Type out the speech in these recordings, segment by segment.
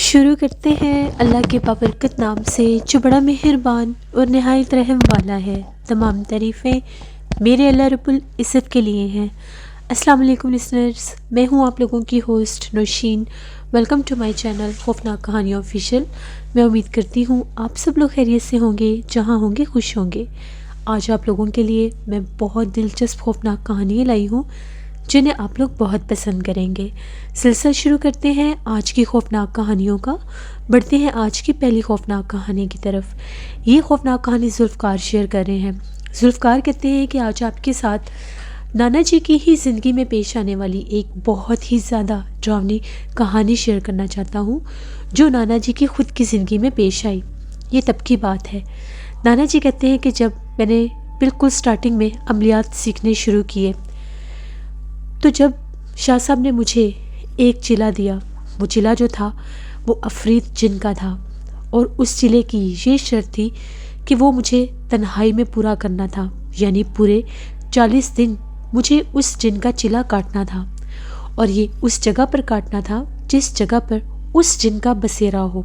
شروع کرتے ہیں اللہ کے بابرکت نام سے جو بڑا مہربان اور نہایت رحم والا ہے۔ تمام تعریفیں میرے اللہ رب العزت کے لیے ہیں۔ السلام علیکم لسنرز، میں ہوں آپ لوگوں کی host Nausheen. Welcome to my channel خوفناک کہانیاں آفیشیل۔ میں امید کرتی ہوں آپ سب لوگ خیریت سے ہوں گے، جہاں ہوں گے خوش ہوں گے۔ آج آپ لوگوں کے لیے میں بہت دلچسپ خوفناک کہانیاں لائی ہوں جنہیں آپ لوگ بہت پسند کریں گے۔ سلسلہ شروع کرتے ہیں آج کی خوفناک کہانیوں کا۔ بڑھتے ہیں آج کی پہلی خوفناک کہانی کی طرف۔ یہ خوفناک کہانی ذوالفقار شیئر کر رہے ہیں۔ ذوالفقار کہتے ہیں کہ آج آپ کے ساتھ نانا جی کی ہی زندگی میں پیش آنے والی ایک بہت ہی زیادہ ڈراؤنی کہانی شیئر کرنا چاہتا ہوں جو نانا جی کی خود کی زندگی میں پیش آئی۔ یہ تب کی بات ہے۔ نانا جی کہتے ہیں کہ جب میں نے بالکل سٹارٹنگ میں عملیات سیکھنے شروع کیے تو جب شاہ صاحب نے مجھے ایک چلہ دیا، وہ چلہ جو تھا وہ عفریت جن کا تھا، اور اس چلے کی یہ شرط تھی کہ وہ مجھے تنہائی میں پورا کرنا تھا، یعنی پورے 40 دن مجھے اس جن کا چلہ کاٹنا تھا، اور یہ اس جگہ پر کاٹنا تھا جس جگہ پر اس جن کا بسیرا ہو،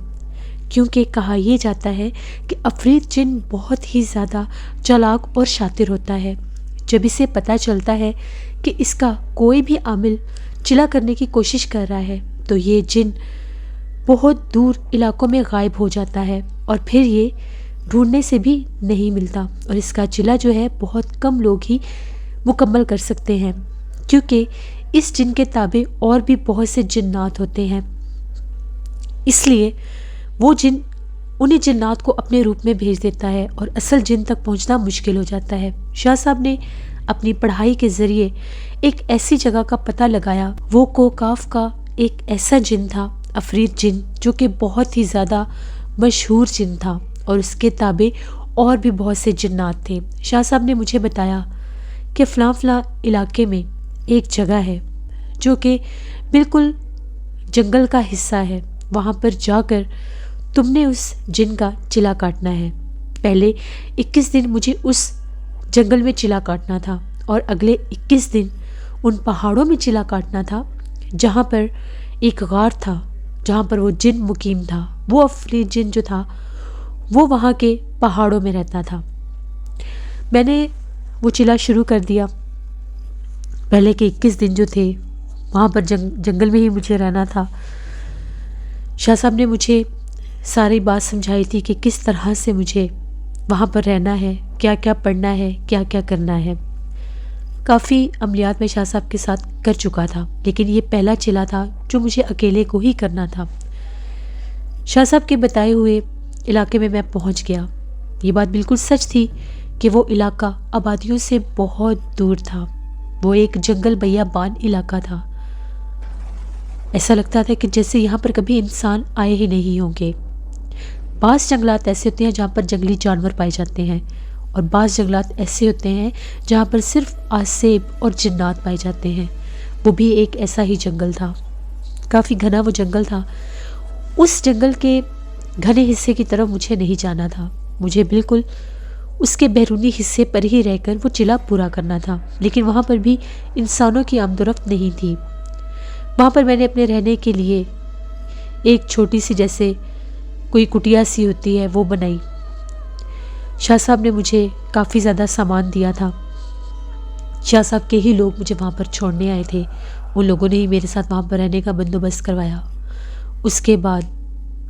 کیونکہ کہا یہ جاتا ہے کہ عفریت جن بہت ہی زیادہ چالاک اور شاطر ہوتا ہے۔ جب اسے پتہ چلتا ہے کہ اس کا کوئی بھی عامل چلا کرنے کی کوشش کر رہا ہے تو یہ جن بہت دور علاقوں میں غائب ہو جاتا ہے، اور پھر یہ ڈھونڈنے سے بھی نہیں ملتا، اور اس کا چلا جو ہے بہت کم لوگ ہی مکمل کر سکتے ہیں، کیونکہ اس جن کے تابع اور بھی بہت سے جنات ہوتے ہیں۔ اس لیے وہ جن انہیں جنات کو اپنے روپ میں بھیج دیتا ہے اور اصل جن تک پہنچنا مشکل ہو جاتا ہے۔ شاہ صاحب نے اپنی پڑھائی کے ذریعے ایک ایسی جگہ کا پتہ لگایا، وہ کوکاف کا ایک ایسا جن تھا، عفریت جن، جو کہ بہت ہی زیادہ مشہور جن تھا، اور اس کے تابع اور بھی بہت سے جنات تھے۔ شاہ صاحب نے مجھے بتایا کہ فلاں فلاں علاقے میں ایک جگہ ہے جو کہ بالکل جنگل کا حصہ ہے، وہاں پر جا کر تم نے اس جن کا چلا کاٹنا ہے۔ پہلے 21 دن مجھے اس جنگل میں چلا کاٹنا تھا، اور اگلے 21 دن ان پہاڑوں میں چلا کاٹنا تھا جہاں پر ایک غار تھا، جہاں پر وہ جن مقیم تھا۔ وہ عفریت جن جو تھا وہ وہاں کے پہاڑوں میں رہتا تھا۔ میں نے وہ چلا شروع کر دیا۔ پہلے کے 21 دن جو تھے وہاں پر جنگل میں ہی مجھے رہنا تھا۔ شاہ صاحب نے مجھے ساری بات سمجھائی تھی کہ کس طرح سے مجھے وہاں پر رہنا ہے، کیا کیا پڑھنا ہے، کیا کیا کرنا ہے۔ کافی عملیات میں شاہ صاحب کے ساتھ کر چکا تھا، لیکن یہ پہلا چلا تھا جو مجھے اکیلے کو ہی کرنا تھا۔ شاہ صاحب کے بتائے ہوئے علاقے میں پہنچ گیا۔ یہ بات بالکل سچ تھی کہ وہ علاقہ آبادیوں سے بہت دور تھا، وہ ایک جنگل بیابان علاقہ تھا۔ ایسا لگتا تھا کہ جیسے یہاں پر کبھی انسان آئے ہی نہیں ہوں گے۔ بعض جنگلات ایسے ہوتے ہیں جہاں پر جنگلی جانور پائے جاتے ہیں، اور بعض جنگلات ایسے ہوتے ہیں جہاں پر صرف آسیب اور جنات پائے جاتے ہیں۔ وہ بھی ایک ایسا ہی جنگل تھا، کافی گھنا وہ جنگل تھا۔ اس جنگل کے گھنے حصے کی طرف مجھے نہیں جانا تھا، مجھے بالکل اس کے بیرونی حصے پر ہی رہ کر وہ چلا پورا کرنا تھا، لیکن وہاں پر بھی انسانوں کی آمد و رفت نہیں تھی۔ وہاں پر میں نے اپنے رہنے کے لیے ایک چھوٹی سی جیسے کوئی کٹیا سی ہوتی ہے وہ بنائی۔ شاہ صاحب نے مجھے کافی زیادہ سامان دیا تھا۔ شاہ صاحب کے ہی لوگ مجھے وہاں پر چھوڑنے آئے تھے، ان لوگوں نے ہی میرے ساتھ وہاں پر رہنے کا بندوبست کروایا۔ اس کے بعد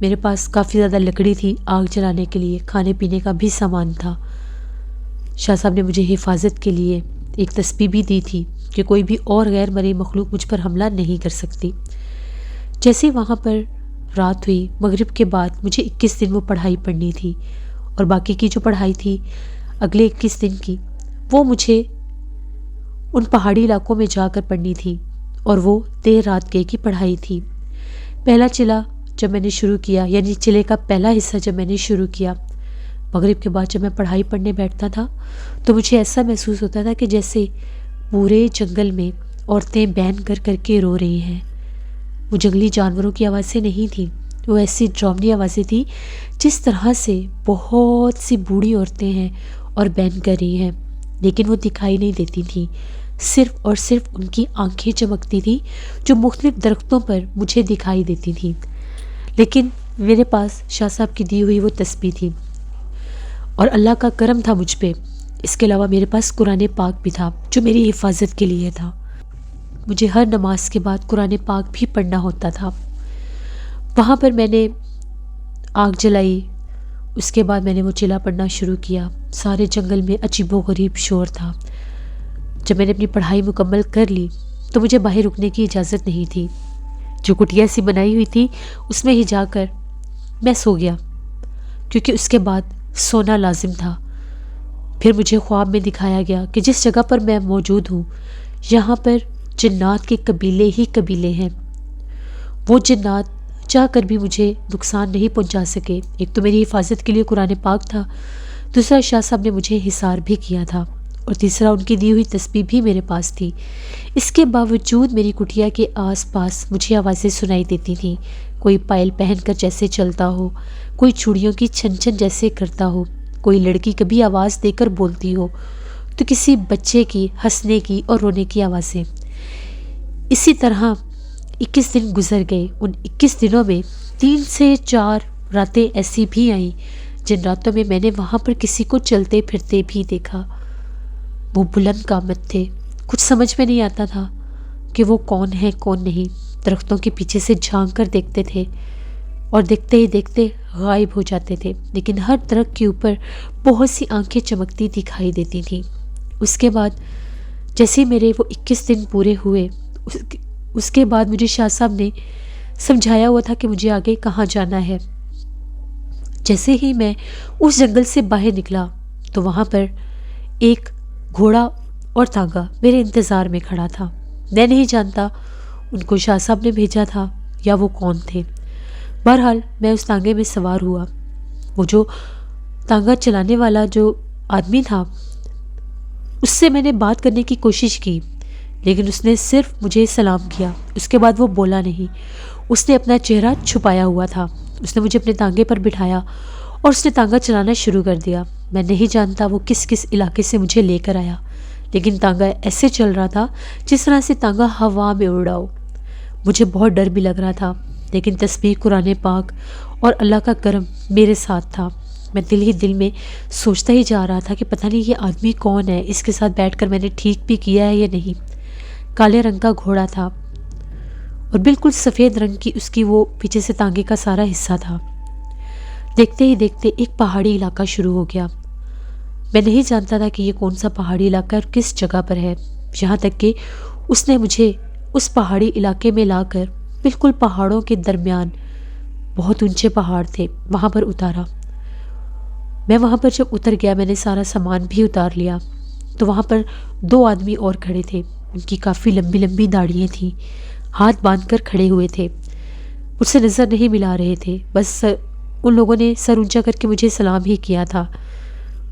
میرے پاس کافی زیادہ لکڑی تھی آگ جلانے کے لیے، کھانے پینے کا بھی سامان تھا۔ شاہ صاحب نے مجھے حفاظت کے لیے ایک تسبیح بھی دی تھی کہ کوئی بھی اور غیر مرئی مخلوق مجھ پر حملہ نہیں کر سکتی۔ جیسے وہاں پر رات ہوئی، مغرب کے بعد مجھے 21 دن وہ پڑھائی پڑھنی تھی، اور باقی کی جو پڑھائی تھی اگلے 21 دن کی وہ مجھے ان پہاڑی علاقوں میں جا کر پڑھنی تھی، اور وہ دیر رات گئے کی پڑھائی تھی۔ پہلا چلا جب میں نے شروع کیا، یعنی چلے کا پہلا حصہ جب میں نے شروع کیا، مغرب کے بعد جب میں پڑھائی پڑھنے بیٹھتا تھا تو مجھے ایسا محسوس ہوتا تھا کہ جیسے پورے جنگل میں عورتیں بین کر کر کے رو رہی ہیں۔ وہ جنگلی جانوروں کی آوازیں نہیں تھیں، وہ ایسی ڈراؤنی آوازیں تھیں جس طرح سے بہت سی بوڑھی عورتیں ہیں اور بین کر رہی ہیں، لیکن وہ دکھائی نہیں دیتی تھیں، صرف اور صرف ان کی آنکھیں چمکتی تھیں جو مختلف درختوں پر مجھے دکھائی دیتی تھیں۔ لیکن میرے پاس شاہ صاحب کی دی ہوئی وہ تسبیح تھی اور اللہ کا کرم تھا مجھ پہ۔ اس کے علاوہ میرے پاس قرآن پاک بھی تھا جو میری حفاظت کے لیے تھا۔ مجھے ہر نماز کے بعد قرآن پاک بھی پڑھنا ہوتا تھا۔ وہاں پر میں نے آگ جلائی، اس کے بعد میں نے وہ چلا پڑھنا شروع کیا۔ سارے جنگل میں عجیب و غریب شور تھا۔ جب میں نے اپنی پڑھائی مکمل کر لی تو مجھے باہر رکنے کی اجازت نہیں تھی۔ جو کٹیا سی بنائی ہوئی تھی اس میں ہی جا کر میں سو گیا، کیونکہ اس کے بعد سونا لازم تھا۔ پھر مجھے خواب میں دکھایا گیا کہ جس جگہ پر میں موجود ہوں یہاں پر جنات کے قبیلے ہی قبیلے ہیں۔ وہ جنات چاہ کر بھی مجھے نقصان نہیں پہنچا سکے۔ ایک تو میری حفاظت کے لیے قرآن پاک تھا، دوسرا شاہ صاحب نے مجھے حصار بھی کیا تھا، اور تیسرا ان کی دی ہوئی تسبیح بھی میرے پاس تھی۔ اس کے باوجود میری کٹیا کے آس پاس مجھے آوازیں سنائی دیتی تھیں۔ کوئی پائل پہن کر جیسے چلتا ہو، کوئی چوڑیوں کی چھن چھن جیسے کرتا ہو، کوئی لڑکی کبھی آواز دے کر بولتی ہو تو کسی بچے کی ہنسنے کی اور رونے کی آوازیں۔ اسی طرح 21 دن گزر گئے۔ ان 21 دنوں میں 3 سے 4 راتیں ایسی بھی آئیں جن راتوں میں میں نے وہاں پر کسی کو چلتے پھرتے بھی دیکھا۔ وہ بلند قامت تھے، کچھ سمجھ میں نہیں آتا تھا کہ وہ کون ہے کون نہیں۔ درختوں کے پیچھے سے جھانک کر دیکھتے تھے اور دیکھتے ہی دیکھتے غائب ہو جاتے تھے، لیکن ہر درخت کے اوپر بہت سی آنکھیں چمکتی دکھائی دیتی تھیں۔ اس کے بعد جیسے ہی میرے وہ 21 دن پورے ہوئے، اس کے بعد مجھے شاہ صاحب نے سمجھایا ہوا تھا کہ مجھے آگے کہاں جانا ہے۔ جیسے ہی میں اس جنگل سے باہر نکلا تو وہاں پر ایک گھوڑا اور تانگا میرے انتظار میں کھڑا تھا۔ میں نہیں جانتا ان کو شاہ صاحب نے بھیجا تھا یا وہ کون تھے۔ بہرحال میں اس تانگے میں سوار ہوا۔ وہ جو تانگا چلانے والا جو آدمی تھا اس سے میں نے بات کرنے کی کوشش کی، لیکن اس نے صرف مجھے سلام کیا، اس کے بعد وہ بولا نہیں۔ اس نے اپنا چہرہ چھپایا ہوا تھا۔ اس نے مجھے اپنے تانگے پر بٹھایا اور اس نے تانگا چلانا شروع کر دیا۔ میں نہیں جانتا وہ کس کس علاقے سے مجھے لے کر آیا، لیکن تانگا ایسے چل رہا تھا جس طرح سے تانگا ہوا میں اڑ رہا ہو۔ مجھے بہت ڈر بھی لگ رہا تھا، لیکن تسبیح، قرآن پاک اور اللہ کا کرم میرے ساتھ تھا۔ میں دل ہی دل میں سوچتا ہی جا رہا تھا کہ پتہ نہیں یہ آدمی کون ہے، اس کے ساتھ بیٹھ کر میں نے ٹھیک بھی کیا ہے یا نہیں۔ کالے رنگ کا گھوڑا تھا اور بالکل سفید رنگ کی اس کی وہ پیچھے سے تانگے کا سارا حصہ تھا۔ دیکھتے ہی دیکھتے ایک پہاڑی علاقہ شروع ہو گیا۔ میں نہیں جانتا تھا کہ یہ کون سا پہاڑی علاقہ اور کس جگہ پر ہے، یہاں تک کہ اس نے مجھے اس پہاڑی علاقے میں لا کر بالکل پہاڑوں کے درمیان، بہت اونچے پہاڑ تھے، وہاں پر اتارا۔ میں وہاں پر جب اتر گیا میں نے سارا سامان بھی اتار لیا تو وہاں پر 2 آدمی اور کھڑے تھے۔ ان کی کافی لمبی لمبی داڑھیاں تھیں، ہاتھ باندھ کر کھڑے ہوئے تھے، مجھ سے نظر نہیں ملا رہے تھے، بس ان لوگوں نے سر اونچا کر کے مجھے سلام ہی کیا تھا۔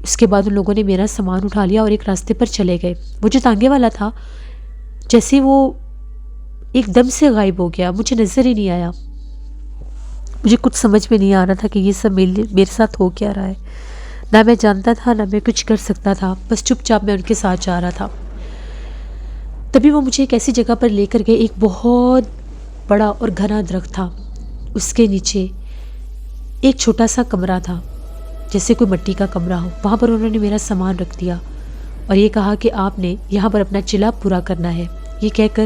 اس کے بعد ان لوگوں نے میرا سامان اٹھا لیا اور ایک راستے پر چلے گئے۔ وہ جو تانگے والا تھا جیسے وہ ایک دم سے غائب ہو گیا، مجھے نظر ہی نہیں آیا۔ مجھے کچھ سمجھ میں نہیں آ رہا تھا کہ یہ سب میرے ساتھ ہو کیا رہا ہے۔ نہ میں جانتا تھا نہ میں کچھ کر سکتا تھا، بس چپ چاپ میں ان کے ساتھ جا رہا تھا۔ تبھی وہ مجھے ایک ایسی جگہ پر لے کر گئے، ایک بہت بڑا اور گھنا درخت تھا، اس کے نیچے ایک چھوٹا سا کمرہ تھا، جیسے کوئی مٹی کا کمرہ ہو۔ وہاں پر انہوں نے میرا سامان رکھ دیا اور یہ کہا کہ آپ نے یہاں پر اپنا چلا پورا کرنا ہے۔ یہ کہہ کر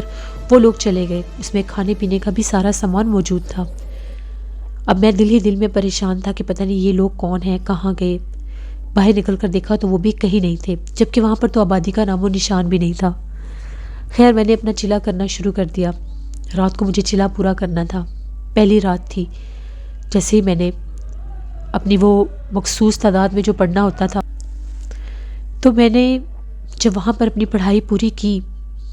وہ لوگ چلے گئے۔ اس میں کھانے پینے کا بھی سارا سامان موجود تھا۔ اب میں دل ہی دل میں پریشان تھا کہ پتہ نہیں یہ لوگ کون ہیں، کہاں گئے۔ باہر نکل کر دیکھا تو وہ بھی کہیں نہیں تھے، جبکہ وہاں پر تو آبادی کا نام و نشان بھی نہیں تھا۔ خیر میں نے اپنا چلا کرنا شروع کر دیا۔ رات کو مجھے چلا پورا کرنا تھا، پہلی رات تھی۔ جیسے ہی میں نے اپنی وہ مخصوص تعداد میں جو پڑھنا ہوتا تھا، تو میں نے جب وہاں پر اپنی پڑھائی پوری کی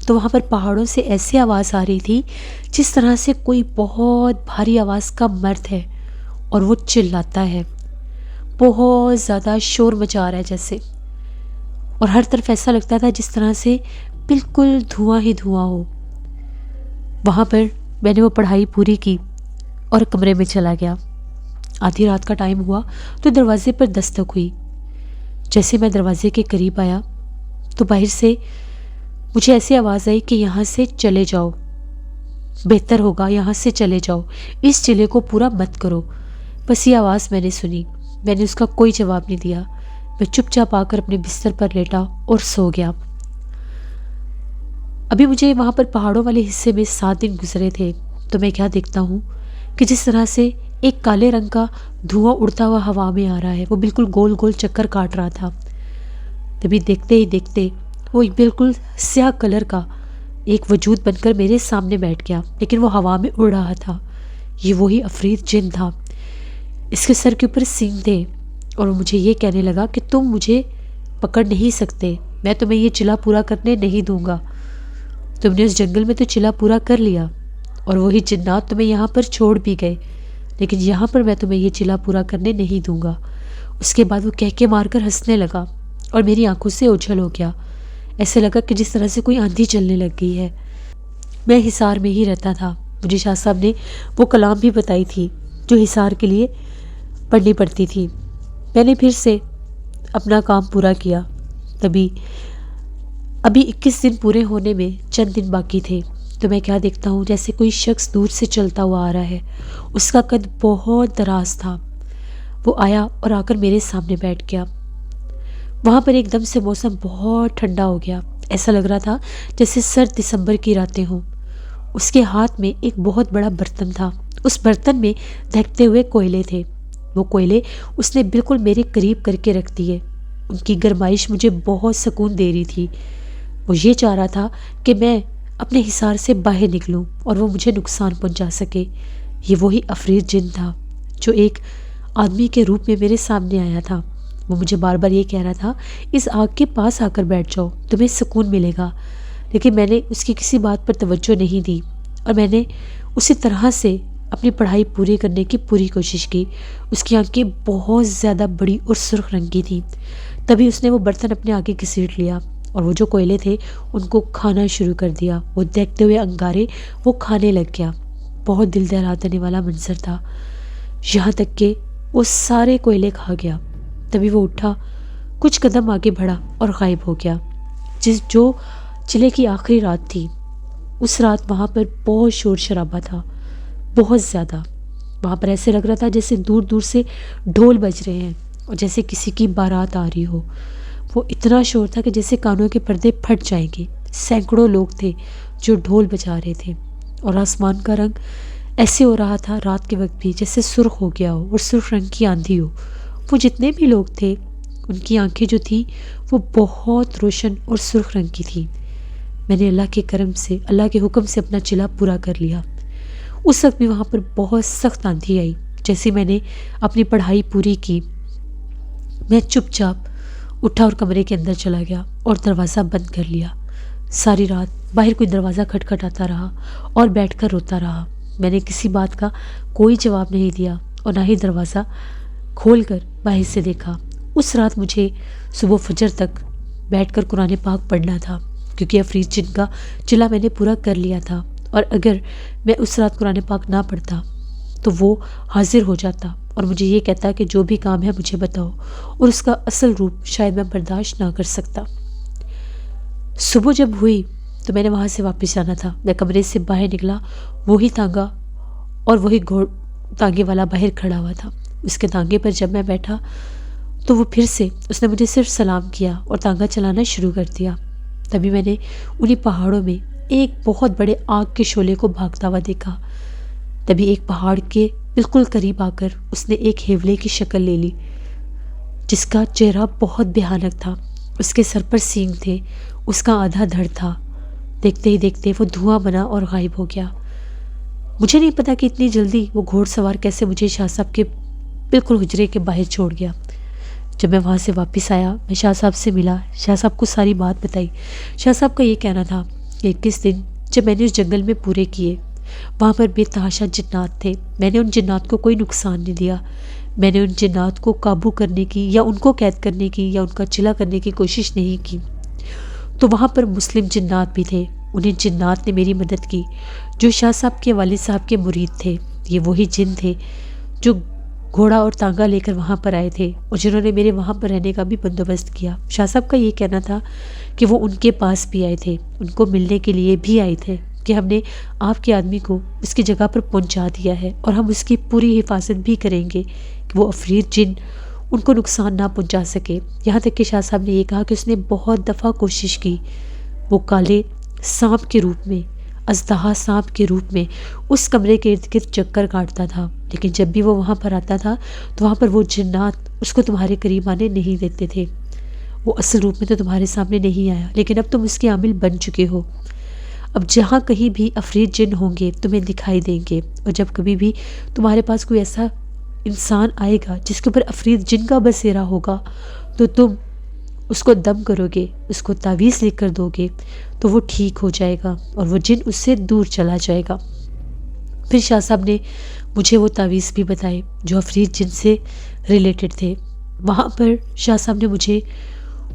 تو وہاں پر پہاڑوں سے ایسے آواز آ رہی تھی جس طرح سے کوئی بہت بھاری آواز کا مرد ہے اور وہ چلاتا ہے، بہت زیادہ شور مچا رہا ہے جیسے، اور ہر طرف ایسا لگتا تھا جس طرح سے بالکل دھواں ہی دھواں ہو۔ وہاں پر میں نے وہ پڑھائی پوری کی اور کمرے میں چلا گیا۔ آدھی رات کا ٹائم ہوا تو دروازے پر دستک ہوئی۔ جیسے میں دروازے کے قریب آیا تو باہر سے مجھے ایسی آواز آئی کہ یہاں سے چلے جاؤ۔ بہتر ہوگا یہاں سے چلے جاؤ، اس چلے کو پورا مت کرو۔ بس یہ آواز میں نے سنی، میں نے اس کا کوئی جواب نہیں دیا۔ میں چپ چاپ آ کر اپنے بستر پر لیٹا اور سو گیا۔ ابھی مجھے وہاں پر پہاڑوں والے حصے میں 7 دن گزرے تھے، تو میں کیا دیکھتا ہوں کہ جس طرح سے ایک کالے رنگ کا دھواں اڑتا ہوا ہوا میں آ رہا ہے، وہ بالکل گول گول چکر کاٹ رہا تھا۔ تبھی دیکھتے ہی دیکھتے وہ بالکل سیاہ کلر کا ایک وجود بن کر میرے سامنے بیٹھ گیا، لیکن وہ ہوا میں اڑ رہا تھا۔ یہ وہی عفریت جن تھا، اس کے سر کے اوپر سینگ تھے، اور وہ مجھے یہ کہنے لگا کہ تم مجھے پکڑ نہیں سکتے، میں تمہیں یہ چلا پورا کرنے نہیں دوں گا۔ تم نے اس جنگل میں تو چلا پورا کر لیا، اور وہی جنات تمہیں یہاں پر چھوڑ بھی گئے، لیکن یہاں پر میں تمہیں یہ چلا پورا کرنے نہیں دوں گا۔ اس کے بعد وہ کہہ کے مار کر ہنسنے لگا اور میری آنکھوں سے اوجھل ہو گیا۔ ایسے لگا کہ جس طرح سے کوئی آندھی چلنے لگ گئی ہے۔ میں حصار میں ہی رہتا تھا، مجھے شاہ صاحب نے وہ کلام بھی بتائی تھی جو حصار کے لیے پڑھنی پڑتی تھی۔ میں نے پھر سے اپنا کام پورا کیا۔ ابھی 21 دن پورے ہونے میں چند دن باقی تھے، تو میں کیا دیکھتا ہوں جیسے کوئی شخص دور سے چلتا ہوا آ رہا ہے۔ اس کا قد بہت دراز تھا۔ وہ آیا اور آ کر میرے سامنے بیٹھ گیا۔ وہاں پر ایک دم سے موسم بہت ٹھنڈا ہو گیا، ایسا لگ رہا تھا جیسے سرد دسمبر کی راتیں ہوں۔ اس کے ہاتھ میں ایک بہت بڑا برتن تھا، اس برتن میں دہکتے ہوئے کوئلے تھے۔ وہ کوئلے اس نے بالکل میرے قریب کر کے رکھ دیے۔ ان کی گرمائش مجھے بہت سکون دے رہی تھی۔ وہ یہ چاہ رہا تھا کہ میں اپنے حصار سے باہر نکلوں اور وہ مجھے نقصان پہنچا سکے۔ یہ وہی عفریت جن تھا جو ایک آدمی کے روپ میں میرے سامنے آیا تھا۔ وہ مجھے بار بار یہ کہہ رہا تھا، اس آگ کے پاس آ کر بیٹھ جاؤ، تمہیں سکون ملے گا۔ لیکن میں نے اس کی کسی بات پر توجہ نہیں دی، اور میں نے اسی طرح سے اپنی پڑھائی پوری کرنے کی پوری کوشش کی۔ اس کی آنکھیں بہت زیادہ بڑی اور سرخ رنگی تھیں۔ تبھی اس نے وہ برتن اپنے آگے گھسیٹ لیا، اور وہ جو کوئلے تھے ان کو کھانا شروع کر دیا۔ وہ دیکھتے ہوئے انگارے وہ کھانے لگ گیا۔ بہت دل دہلا دینے والا منظر تھا، یہاں تک کہ وہ سارے کوئلے کھا گیا۔ تبھی وہ اٹھا، کچھ قدم آگے بڑھا اور غائب ہو گیا۔ جو چلے کی آخری رات تھی، اس رات وہاں پر بہت شور شرابہ تھا، بہت زیادہ۔ وہاں پر ایسے لگ رہا تھا جیسے دور دور سے ڈھول بج رہے ہیں اور جیسے کسی کی بارات آ رہی ہو۔ وہ اتنا شور تھا کہ جیسے کانوں کے پردے پھٹ جائیں گے۔ سینکڑوں لوگ تھے جو ڈھول بجا رہے تھے، اور آسمان کا رنگ ایسے ہو رہا تھا رات کے وقت بھی جیسے سرخ ہو گیا ہو اور سرخ رنگ کی آندھی ہو۔ وہ جتنے بھی لوگ تھے ان کی آنکھیں جو تھیں وہ بہت روشن اور سرخ رنگ کی تھیں۔ میں نے اللہ کے کرم سے، اللہ کے حکم سے اپنا چلا پورا کر لیا۔ اس وقت بھی وہاں پر بہت سخت آندھی آئی۔ جیسے میں نے اپنی پڑھائی پوری کی، میں چپ چاپ اٹھا اور کمرے کے اندر چلا گیا اور دروازہ بند کر لیا۔ ساری رات باہر کوئی دروازہ کھٹکھٹاتا رہا اور بیٹھ کر روتا رہا۔ میں نے کسی بات کا کوئی جواب نہیں دیا اور نہ ہی دروازہ کھول کر باہر سے دیکھا۔ اس رات مجھے صبح فجر تک بیٹھ کر قرآن پاک پڑھنا تھا، کیونکہ عفریت جن کا چلا میں نے پورا کر لیا تھا، اور اگر میں اس رات قرآن پاک نہ پڑھتا تو وہ حاضر ہو جاتا اور مجھے یہ کہتا کہ جو بھی کام ہے مجھے بتاؤ، اور اس کا اصل روپ شاید میں برداشت نہ کر سکتا۔ صبح جب ہوئی تو میں نے وہاں سے واپس جانا تھا۔ میں کمرے سے باہر نکلا، وہی تانگا اور وہی تانگے والا باہر کھڑا ہوا تھا۔ اس کے تانگے پر جب میں بیٹھا تو وہ پھر سے اس نے مجھے صرف سلام کیا اور تانگا چلانا شروع کر دیا۔ تبھی میں نے انہی پہاڑوں میں ایک بہت بڑے آگ کے شعلے کو بھاگتا ہوا دیکھا۔ تبھی ایک پہاڑ کے بالکل قریب آ کر اس نے ایک ہیولے کی شکل لے لی، جس کا چہرہ بہت بھیانک تھا۔ اس کے سر پر سینگ تھے، اس کا آدھا دھڑ تھا۔ دیکھتے ہی دیکھتے وہ دھواں بنا اور غائب ہو گیا۔ مجھے نہیں پتا کہ اتنی جلدی وہ گھوڑ سوار کیسے مجھے شاہ صاحب کے بالکل حجرے کے باہر چھوڑ گیا۔ جب میں وہاں سے واپس آیا، میں شاہ صاحب سے ملا، شاہ صاحب کو ساری بات بتائی۔ شاہ صاحب کا یہ کہنا تھا کہ 21 دن جب میں نے اس جنگل میں پورے کیے، وہاں پر بے تحاشا جنات تھے، میں نے ان جنات کو کوئی نقصان نہیں دیا، میں نے ان جنات کو قابو کرنے کی یا ان کو قید کرنے کی یا ان کا چلا کرنے کی کوشش نہیں کی۔ تو وہاں پر مسلم جنات بھی تھے، انہیں جنات نے میری مدد کی جو شاہ صاحب کے والد صاحب کے مرید تھے۔ یہ وہی جن تھے جو گھوڑا اور تانگا لے کر وہاں پر آئے تھے اور جنہوں نے میرے وہاں پر رہنے کا بھی بندوبست کیا۔ شاہ صاحب کا یہ کہنا تھا کہ وہ ان کے پاس بھی آئے تھے، ان کو ملنے کے لیے بھی آئے تھے، کہ ہم نے آپ کے آدمی کو اس کی جگہ پر پہنچا دیا ہے اور ہم اس کی پوری حفاظت بھی کریں گے کہ وہ عفریت جن ان کو نقصان نہ پہنچا سکے۔ یہاں تک کہ شاہ صاحب نے یہ کہا کہ اس نے بہت دفعہ کوشش کی، وہ کالے سانپ کے روپ میں، اژدہا سانپ کے روپ میں اس کمرے کے ارد گرد چکر کاٹتا تھا، لیکن جب بھی وہ وہاں پر آتا تھا تو وہاں پر وہ جنات اس کو تمہارے قریب آنے نہیں دیتے تھے۔ وہ اصل روپ میں تو تمہارے سامنے نہیں آیا، لیکن اب تم اس کے عامل بن چکے ہو۔ اب جہاں کہیں بھی عفریت جن ہوں گے تمہیں دکھائی دیں گے، اور جب کبھی بھی تمہارے پاس کوئی ایسا انسان آئے گا جس کے اوپر عفریت جن کا بسیرا ہوگا تو تم اس کو دم کرو گے، اس کو تعویذ لکھ کر دو گے تو وہ ٹھیک ہو جائے گا اور وہ جن اس سے دور چلا جائے گا۔ پھر شاہ صاحب نے مجھے وہ تعویذ بھی بتائے جو عفریت جن سے ریلیٹڈ تھے۔ وہاں پر شاہ صاحب نے مجھے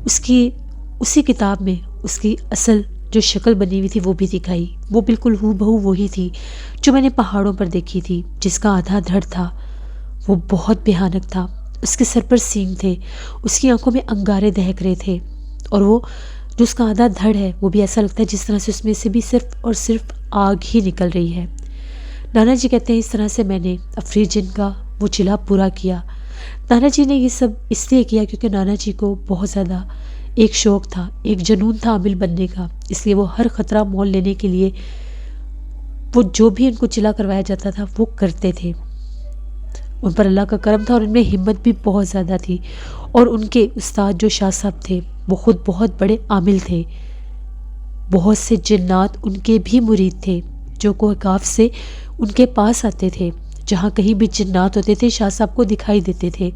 اسی کتاب میں اس کی اصل جو شکل بنی ہوئی تھی وہ بھی دکھائی۔ وہ بالکل ہو بہو وہی تھی جو میں نے پہاڑوں پر دیکھی تھی، جس کا آدھا دھڑ تھا وہ بہت بھیانک تھا، اس کے سر پر سینگ تھے، اس کی آنکھوں میں انگارے دہک رہے تھے، اور وہ جو اس کا آدھا دھڑ ہے وہ بھی ایسا لگتا ہے جس طرح سے اس میں سے بھی صرف اور صرف آگ ہی نکل رہی ہے۔ نانا جی کہتے ہیں اس طرح سے میں نے عفریت جن کا وہ چلا پورا کیا۔ نانا جی نے یہ سب اس لیے کیا کیونکہ نانا جی کو بہت زیادہ ایک شوق تھا، ایک جنون تھا عامل بننے کا، اس لیے وہ ہر خطرہ مول لینے کے لیے وہ جو بھی ان کو چلا کروایا جاتا تھا وہ کرتے تھے۔ ان پر اللہ کا کرم تھا اور ان میں ہمت بھی بہت زیادہ تھی، اور ان کے استاد جو شاہ صاحب تھے وہ خود بہت بڑے عامل تھے۔ بہت سے جنات ان کے بھی مرید تھے جو کوہکاف سے ان کے پاس آتے تھے، جہاں کہیں بھی جنات ہوتے تھے شاہ صاحب کو دکھائی دیتے تھے۔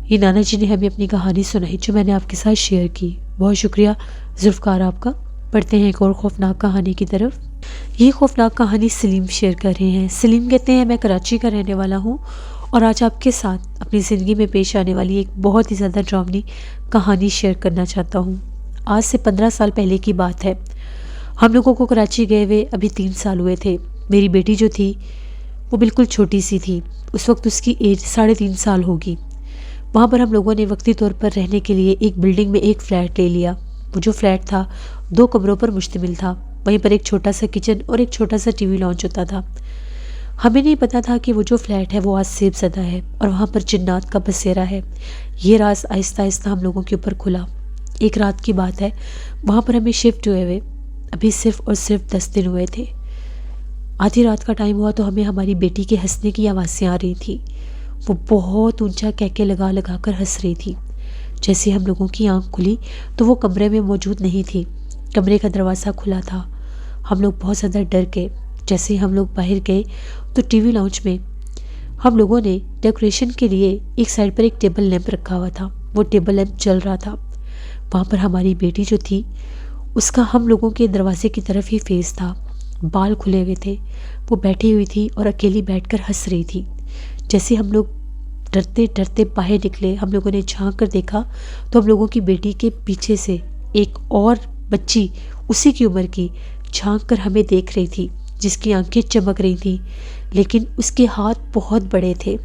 یہ نانا جی نے ہمیں اپنی کہانی سنائی جو میں نے آپ کے ساتھ شیئر کی۔ بہت شکریہ ذوالفقار آپ کا۔ پڑھتے ہیں ایک اور خوفناک کہانی کی طرف۔ یہ خوفناک کہانی سلیم شیئر کر رہے ہیں۔ سلیم کہتے ہیں میں کراچی کا رہنے والا ہوں اور آج آپ کے ساتھ اپنی زندگی میں پیش آنے والی ایک بہت ہی زیادہ ڈراؤنی کہانی شیئر کرنا چاہتا ہوں۔ آج سے 15 سال پہلے کی بات ہے۔ ہم لوگوں کو کراچی گئے ہوئے ابھی 3 سال ہوئے تھے۔ میری بیٹی جو تھی وہ بالکل چھوٹی سی تھی، اس وقت اس کی ایج 3.5 سال ہوگی۔ وہاں پر ہم لوگوں نے وقتی طور پر رہنے کے لیے ایک بلڈنگ میں ایک فلیٹ لے لیا۔ وہ جو فلیٹ تھا 2 کمروں پر مشتمل تھا، وہیں پر ایک چھوٹا سا کچن اور ایک چھوٹا سا ٹی وی لانچ ہوتا تھا۔ ہمیں نہیں پتا تھا کہ وہ جو فلیٹ ہے وہ آج سیب زدہ ہے اور وہاں پر جنات کا بسیرا ہے۔ یہ راز آہستہ آہستہ ہم لوگوں کے اوپر کھلا۔ ایک رات کی بات ہے، وہاں پر ہمیں شفٹ ہوئے ہوئے ابھی صرف اور صرف 10 دن ہوئے تھے۔ آدھی رات کا ٹائم ہوا تو ہمیں ہماری بیٹی کے ہنسنے کی آوازیں آ رہی تھیں۔ وہ بہت اونچا کہکے لگا لگا کر ہنس رہی تھی۔ جیسے ہم لوگوں کی آنکھ کھلی تو وہ کمرے میں موجود نہیں تھی، کمرے کا دروازہ کھلا تھا۔ ہم لوگ بہت زیادہ ڈر گئے۔ جیسے ہم لوگ باہر گئے تو ٹی وی لاؤنج میں ہم لوگوں نے ڈیکوریشن کے لیے ایک سائڈ پر ایک ٹیبل لیمپ رکھا ہوا تھا، وہ ٹیبل لیمپ جل رہا تھا۔ وہاں پر ہماری بیٹی جو تھی اس کا ہم لوگوں کے دروازے کی طرف ہی فیس تھا، بال کھلے ہوئے تھے، وہ بیٹھی ہوئی تھی اور اکیلی بیٹھ کر ہنس رہی تھی۔ جیسے ہم لوگ ڈرتے ڈرتے باہر نکلے، ہم لوگوں نے جھانک کر دیکھا تو ہم لوگوں کی بیٹی کے پیچھے سے ایک اور بچی اسی کی عمر کی جھانک کر ہمیں دیکھ رہی تھی، جس کی آنکھیں چمک رہی تھیں لیکن اس کے ہاتھ بہت بڑے تھے۔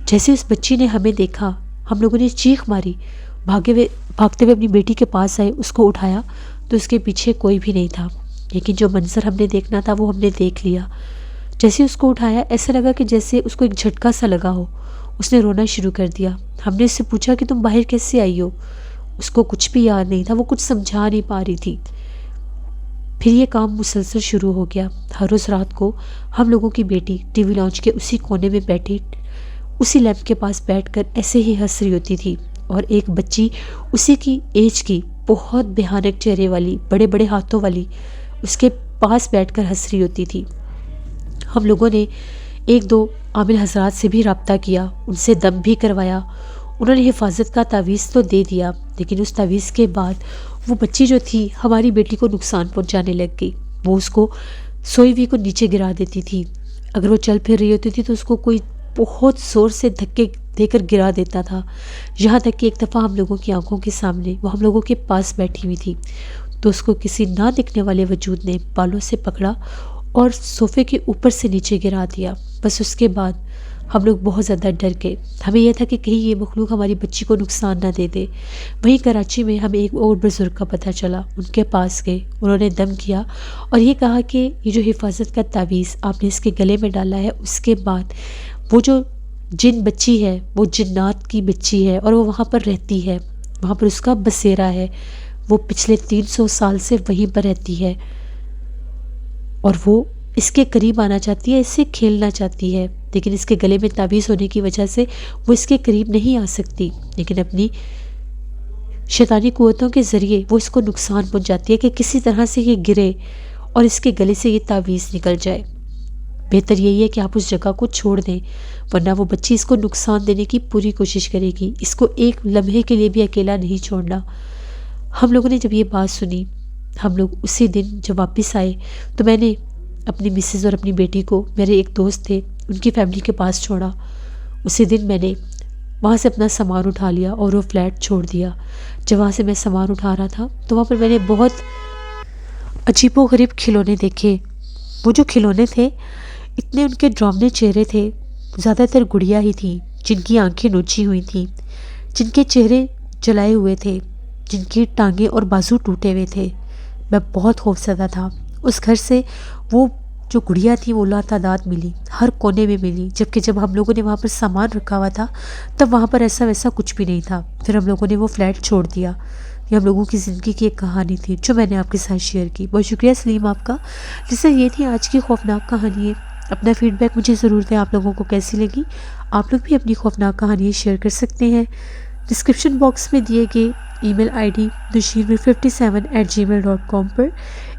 جیسے اس بچی نے ہمیں دیکھا ہم لوگوں نے چیخ ماری، بھاگتے ہوئے اپنی بیٹی کے پاس آئے، اس کو اٹھایا تو اس کے پیچھے کوئی بھی نہیں تھا، لیکن جو منظر ہم نے دیکھنا تھا وہ ہم نے دیکھ لیا۔ جیسے اس کو اٹھایا ایسا لگا کہ جیسے اس کو ایک جھٹکا سا لگا ہو، اس نے رونا شروع کر دیا۔ ہم نے اس سے پوچھا کہ تم باہر کیسے آئی ہو؟ اس کو کچھ بھی یاد نہیں تھا، وہ کچھ سمجھا نہیں پا رہی تھی۔ پھر یہ کام مسلسل شروع ہو گیا۔ ہر روز رات کو ہم لوگوں کی بیٹی ٹی وی لاؤنج کے اسی کونے میں بیٹھی اسی لیمپ کے پاس بیٹھ کر ایسے ہی ہنس رہی ہوتی تھی، اور ایک بچی اسی کی ایج کی بہت بھیانک چہرے والی، بڑے بڑے ہاتھوں والی اس کے پاس بیٹھ کر ہنس رہی ہوتی تھی۔ ہم لوگوں نے 1-2 عامل حضرات سے بھی رابطہ کیا، ان سے دم بھی کروایا۔ انہوں نے حفاظت کا تعویذ تو دے دیا، لیکن اس تعویذ کے بعد وہ بچی جو تھی ہماری بیٹی کو نقصان پہنچانے لگ گئی۔ وہ اس کو سوئی ہوئی کو نیچے گرا دیتی تھی، اگر وہ چل پھر رہی ہوتی تھی تو اس کو کوئی بہت زور سے دھکے دے کر گرا دیتا تھا۔ یہاں تک کہ ایک دفعہ ہم لوگوں کی آنکھوں کے سامنے وہ ہم لوگوں کے پاس بیٹھی ہوئی تھی تو اس کو کسی نہ دکھنے والے وجود نے بالوں سے پکڑا اور صوفے کے اوپر سے نیچے گرا دیا۔ بس اس کے بعد ہم لوگ بہت زیادہ ڈر گئے. ہمیں یہ تھا کہ کہیں یہ مخلوق ہماری بچی کو نقصان نہ دے دے. وہیں کراچی میں ہمیں ایک اور بزرگ کا پتہ چلا. ان کے پاس گئے، انہوں نے دم کیا اور یہ کہا کہ یہ جو حفاظت کا تعویذ آپ نے اس کے گلے میں ڈالا ہے، اس کے بعد وہ جو جن بچی ہے وہ جنات کی بچی ہے اور وہ وہاں پر رہتی ہے، وہاں پر اس کا بسیرا ہے. وہ پچھلے 300 سال سے وہیں پر رہتی ہے اور وہ اس کے قریب آنا چاہتی ہے، اس سے کھیلنا چاہتی ہے، لیکن اس کے گلے میں تعویذ ہونے کی وجہ سے وہ اس کے قریب نہیں آ سکتی. لیکن اپنی شیطانی قوتوں کے ذریعے وہ اس کو نقصان پہنچاتی ہے کہ کسی طرح سے یہ گرے اور اس کے گلے سے یہ تعویذ نکل جائے. بہتر یہی ہے کہ آپ اس جگہ کو چھوڑ دیں، ورنہ وہ بچی اس کو نقصان دینے کی پوری کوشش کرے گی. اس کو ایک لمحے کے لیے بھی اکیلا نہیں چھوڑنا. ہم لوگوں نے جب یہ بات سنی، ہم لوگ اسی دن جب واپس آئے تو میں نے اپنی مسز اور اپنی بیٹی کو میرے ایک دوست تھے ان کی فیملی کے پاس چھوڑا. اسی دن میں نے وہاں سے اپنا سامان اٹھا لیا اور وہ فلیٹ چھوڑ دیا. جب وہاں سے میں سامان اٹھا رہا تھا تو وہاں پر میں نے بہت عجیب و غریب کھلونے دیکھے. وہ جو کھلونے تھے اتنے ان کے ڈرامنے چہرے تھے، زیادہ تر گڑیا ہی تھیں جن کی آنکھیں نوچی ہوئی تھیں، جن کے چہرے جلائے ہوئے تھے، جن کی ٹانگیں اور بازو ٹوٹے ہوئے تھے. میں بہت خوفزدہ تھا. اس گھر سے وہ جو گڑیا تھی وہ لاتعداد ملی، ہر کونے میں ملی، جبکہ جب ہم لوگوں نے وہاں پر سامان رکھا ہوا تھا تب وہاں پر ایسا ویسا کچھ بھی نہیں تھا. پھر ہم لوگوں نے وہ فلیٹ چھوڑ دیا. یہ ہم لوگوں کی زندگی کی ایک کہانی تھی جو میں نے آپ کے ساتھ شیئر کی. بہت شکریہ سلیم آپ کا. جس سے یہ تھی آج کی خوفناک کہانی. اپنا فیڈ بیک مجھے ضرور دیں آپ لوگوں کو کیسی لگی. آپ لوگ بھی اپنی خوفناک کہانی شیئر کر سکتے ہیں. ڈسکرپشن باکس میں دیے گئے ای میل آئی ڈی nusheen57@gmail.com پر.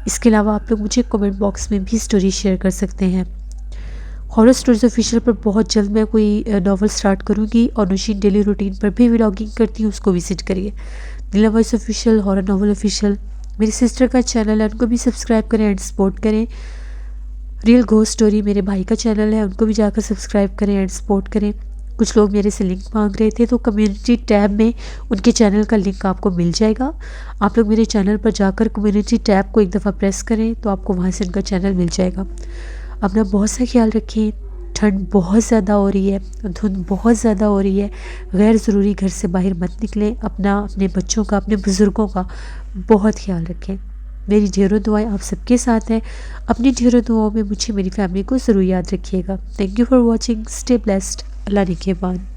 اس کے علاوہ آپ لوگ مجھے کومنٹ باکس میں بھی سٹوری شیئر کر سکتے ہیں. ہارر سٹوریز آفیشیل پر بہت جلد میں کوئی ناول سٹارٹ کروں گی اور نوشین ڈیلی روٹین پر بھی ولاگنگ کرتی ہوں، اس کو وزٹ کریے. Neela voice official, horror novel official میری سسٹر کا چینل ہے، ان کو بھی سبسکرائب کریں اینڈ سپورٹ کریں. ریئل گھوسٹ سٹوری میرے بھائی کا چینل ہے، ان کو بھی جا کر سبسکرائب کریں اینڈ سپورٹ کریں. کچھ لوگ میرے سے لنک مانگ رہے تھے تو کمیونٹی ٹیب میں ان کے چینل کا لنک آپ کو مل جائے گا. آپ لوگ میرے چینل پر جا کر کمیونٹی ٹیب کو ایک دفعہ پریس کریں تو آپ کو وہاں سے ان کا چینل مل جائے گا. اپنا بہت سا خیال رکھیں. ٹھنڈ بہت زیادہ ہو رہی ہے، دھند بہت زیادہ ہو رہی ہے. غیر ضروری گھر سے باہر مت نکلیں. اپنے بچوں کا، اپنے بزرگوں کا بہت خیال رکھیں. میری ڈھیروں دعائیں آپ سب کے ساتھ ہیں. اپنی ڈھیروں دعاؤں میں مجھے، میری فیملی کو ضرور یاد رکھیے گا. Thank you for watching. Stay blessed. اللہ نگہبان.